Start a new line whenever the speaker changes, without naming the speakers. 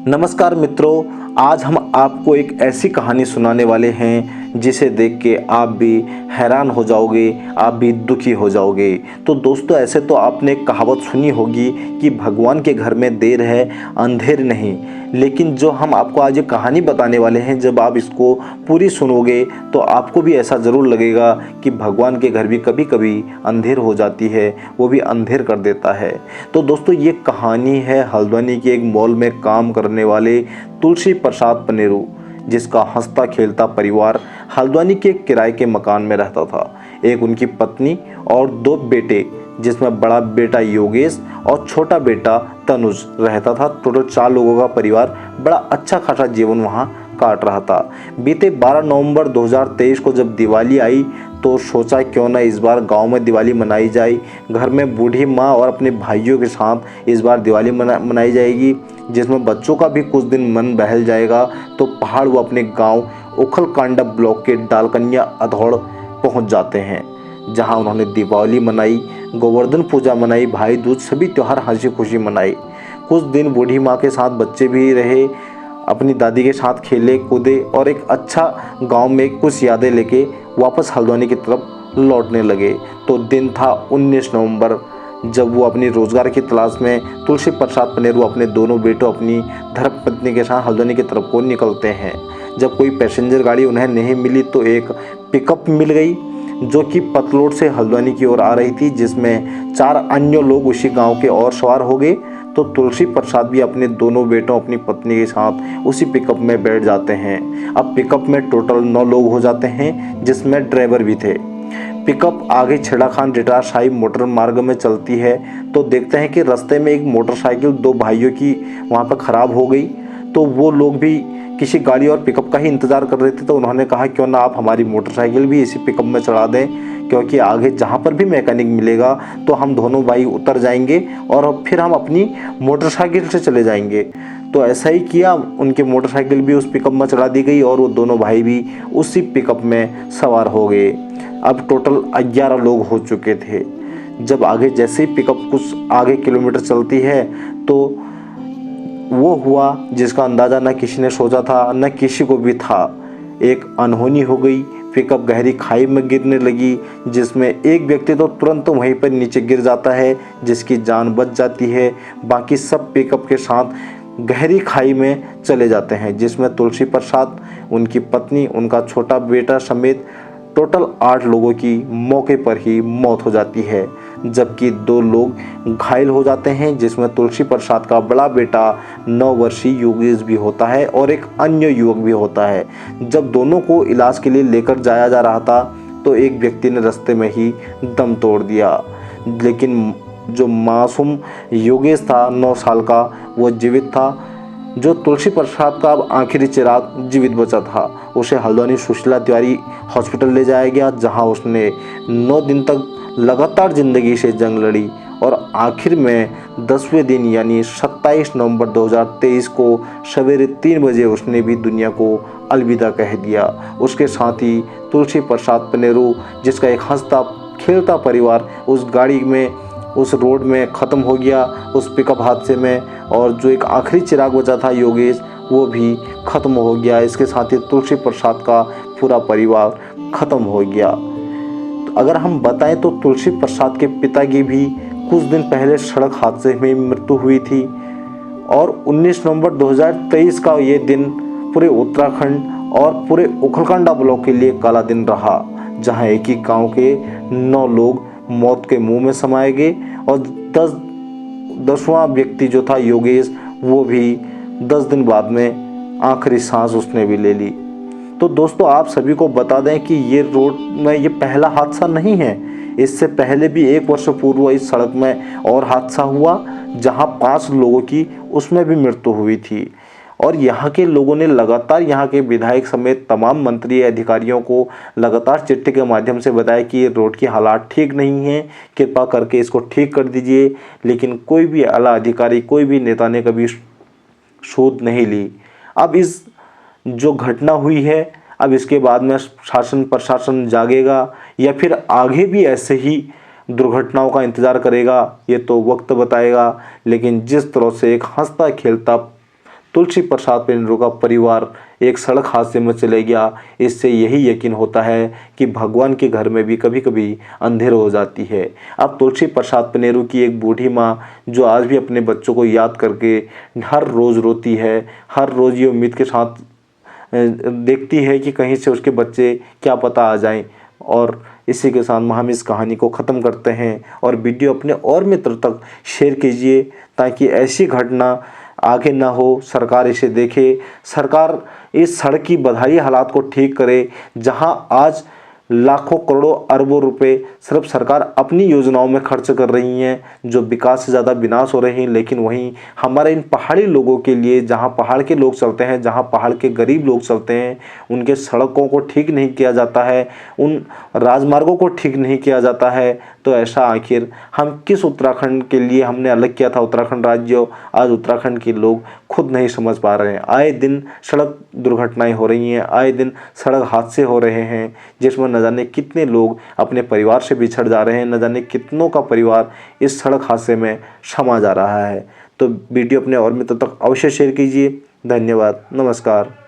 नमस्कार मित्रों, आज हम आपको एक ऐसी कहानी सुनाने वाले हैं जिसे देख के आप भी हैरान हो जाओगे, आप भी दुखी हो जाओगे। तो दोस्तों, ऐसे तो आपने कहावत सुनी होगी कि भगवान के घर में देर है अंधेर नहीं। लेकिन जो हम आपको आज ये कहानी बताने वाले हैं, जब आप इसको पूरी सुनोगे तो आपको भी ऐसा ज़रूर लगेगा कि भगवान के घर भी कभी कभी अंधेर हो जाती है, वो भी अंधेर कर देता है। तो दोस्तों, ये कहानी है हल्द्वानी के एक मॉल में काम करने वाले तुलसी प्रसाद पनेरू, जिसका हंसता खेलता परिवार हल्द्वानी के किराए के मकान में रहता था। एक उनकी पत्नी और 2 बेटे, जिसमें बड़ा बेटा योगेश और छोटा बेटा तनुज रहता था। टोटल 4 लोगों का परिवार बड़ा अच्छा खासा जीवन वहाँ काट रहा था। बीते 12 नवंबर 2023 को जब दिवाली आई तो सोचा क्यों ना इस बार गांव में दिवाली मनाई जाए। घर में बूढ़ी माँ और अपने भाइयों के साथ इस बार दिवाली मनाई जाएगी, जिसमें बच्चों का भी कुछ दिन मन बहल जाएगा। तो पहाड़ वो अपने गांव उखलकांडा ब्लॉक के डालकन्या अधौड़ पहुंच जाते हैं, जहां उन्होंने दीपावली मनाई, गोवर्धन पूजा मनाई, भाई दूज, सभी त्यौहार हंसी खुशी मनाई। कुछ दिन बूढ़ी माँ के साथ बच्चे भी रहे, अपनी दादी के साथ खेले कूदे और एक अच्छा गांव में कुछ यादें लेके वापस हल्द्वानी की तरफ लौटने लगे। तो दिन था 19 नवंबर, जब वो अपनी रोजगार की तलाश में तुलसी प्रसाद पनेरू अपने दोनों बेटों, अपनी धर्मपत्नी के साथ हल्द्वानी की तरफ को निकलते हैं। जब कोई पैसेंजर गाड़ी उन्हें नहीं मिली तो एक पिकअप मिल गई, जो कि पतलोड से हल्द्वानी की ओर आ रही थी, जिसमें 4 अन्य लोग उसी गांव के और सवार हो गए। तो तुलसी प्रसाद भी अपने दोनों बेटों, अपनी पत्नी के साथ उसी पिकअप में बैठ जाते हैं। अब पिकअप में टोटल 9 लोग हो जाते हैं, जिसमें ड्राइवर भी थे। पिकअप आगे छेड़ा खान रिटायर शाही मोटर मार्ग में चलती है तो देखते हैं कि रास्ते में एक मोटरसाइकिल 2 भाइयों की वहाँ पर ख़राब हो गई। तो वो लोग भी किसी गाड़ी और पिकअप का ही इंतज़ार कर रहे थे। तो उन्होंने कहा क्यों ना आप हमारी मोटरसाइकिल भी इसी पिकअप में चढ़ा दें, क्योंकि आगे जहाँ पर भी मैकेनिक मिलेगा तो हम दोनों भाई उतर जाएंगे और फिर हम अपनी मोटरसाइकिल से चले जाएंगे। तो ऐसा ही किया, उनकी मोटरसाइकिल भी उस पिकअप में चढ़ा दी गई और वो दोनों भाई भी उसी पिकअप में सवार हो गए। अब टोटल 11 लोग हो चुके थे। जब आगे जैसे ही पिकअप कुछ आगे किलोमीटर चलती है तो वो हुआ जिसका अंदाज़ा न किसी ने सोचा था, न किसी को भी था। एक अनहोनी हो गई, पिकअप गहरी खाई में गिरने लगी, जिसमें एक व्यक्ति तो तुरंत वहीं पर नीचे गिर जाता है, जिसकी जान बच जाती है। बाकी सब पिकअप के साथ गहरी खाई में चले जाते हैं, जिसमें तुलसी प्रसाद, उनकी पत्नी, उनका छोटा बेटा समेत टोटल 8 लोगों की मौके पर ही मौत हो जाती है। जबकि 2 लोग घायल हो जाते हैं, जिसमें तुलसी प्रसाद का बड़ा बेटा 9 वर्षीय योगेश भी होता है और एक अन्य युवक भी होता है। जब दोनों को इलाज के लिए लेकर जाया जा रहा था तो एक व्यक्ति ने रास्ते में ही दम तोड़ दिया, लेकिन जो मासूम योगेश था 9 साल का, वो जीवित था। जो तुलसी प्रसाद का अब आखिरी चिराग जीवित बचा था, उसे हल्द्वानी सुशीला तिवारी हॉस्पिटल ले जाया गया, जहां उसने 9 दिन तक लगातार ज़िंदगी से जंग लड़ी और आखिर में 10वें दिन यानी 27 नवंबर 2023 को सवेरे 3 बजे उसने भी दुनिया को अलविदा कह दिया। उसके साथ ही तुलसी प्रसाद पनेरू, जिसका एक हंसता खेलता परिवार उस गाड़ी में, उस रोड में ख़त्म हो गया, उस पिकअप हादसे में। और जो एक आखिरी चिराग बचा था योगेश, वो भी ख़त्म हो गया। इसके साथ ही तुलसी प्रसाद का पूरा परिवार ख़त्म हो गया। तो अगर हम बताएं तो तुलसी प्रसाद के पिता की भी कुछ दिन पहले सड़क हादसे में मृत्यु हुई थी। और 19 नवंबर 2023 का ये दिन पूरे उत्तराखंड और पूरे उखलकांडा ब्लॉक के लिए काला दिन रहा, जहां एक ही गाँव के 9 लोग मौत के मुंह में समाये गए और 10वां व्यक्ति जो था योगेश, वो भी 10 दिन बाद में आखिरी सांस उसने भी ले ली। तो दोस्तों, आप सभी को बता दें कि ये रोड में ये पहला हादसा नहीं है। इससे पहले भी 1 वर्ष पूर्व इस सड़क में और हादसा हुआ, जहां 5 लोगों की उसमें भी मृत्यु हुई थी। और यहाँ के लोगों ने लगातार यहाँ के विधायक समेत तमाम मंत्री अधिकारियों को लगातार चिट्ठी के माध्यम से बताया कि ये रोड की हालात ठीक नहीं है, कृपा करके इसको ठीक कर दीजिए। लेकिन कोई भी आला अधिकारी, कोई भी नेता ने कभी सूध नहीं ली। अब इस जो घटना हुई है, अब इसके बाद में शासन प्रशासन जागेगा या फिर आगे भी ऐसे ही दुर्घटनाओं का इंतज़ार करेगा, ये तो वक्त बताएगा। लेकिन जिस तरह से एक हंसता खेलता तुलसी प्रसाद पेंड्रो का परिवार एक सड़क हादसे में चले गया। इससे यही यकीन होता है कि भगवान के घर में भी कभी कभी अंधेर हो जाती है। अब तुलसी प्रसाद पेंड्रो की एक बूढ़ी माँ जो आज भी अपने बच्चों को याद करके हर रोज़ रोती है, हर रोज़ ये उम्मीद के साथ देखती है कि कहीं से उसके बच्चे क्या पता आ जाएं। और इसी के साथ हम इस कहानी को ख़त्म करते हैं और वीडियो अपने और मित्र तक शेयर कीजिए ताकि ऐसी घटना आगे ना हो। सरकार इसे देखे, सरकार इस सड़क की बदहाली हालात को ठीक करे। जहां आज लाखों करोड़ों अरबों रुपए सिर्फ सरकार अपनी योजनाओं में खर्च कर रही हैं जो विकास से ज़्यादा विनाश हो रहे हैं, लेकिन वहीं हमारे इन पहाड़ी लोगों के लिए, जहां पहाड़ के लोग चलते हैं, जहां पहाड़ के गरीब लोग चलते हैं, उनके सड़कों को ठीक नहीं किया जाता है, उन राजमार्गों को ठीक नहीं किया जाता है। तो ऐसा आखिर हम किस उत्तराखंड के लिए हमने अलग किया था उत्तराखंड राज्य, आज उत्तराखंड के लोग खुद नहीं समझ पा रहे हैं। आए दिन सड़क दुर्घटनाएं हो रही हैं, आए दिन सड़क हादसे हो रहे हैं जिसमें न जाने कितने लोग अपने परिवार से बिछड़ जा रहे हैं, न जाने कितनों का परिवार इस सड़क हादसे में समा जा रहा है। तो वीडियो अपने और मित्रों तक अवश्य शेयर कीजिए। धन्यवाद, नमस्कार।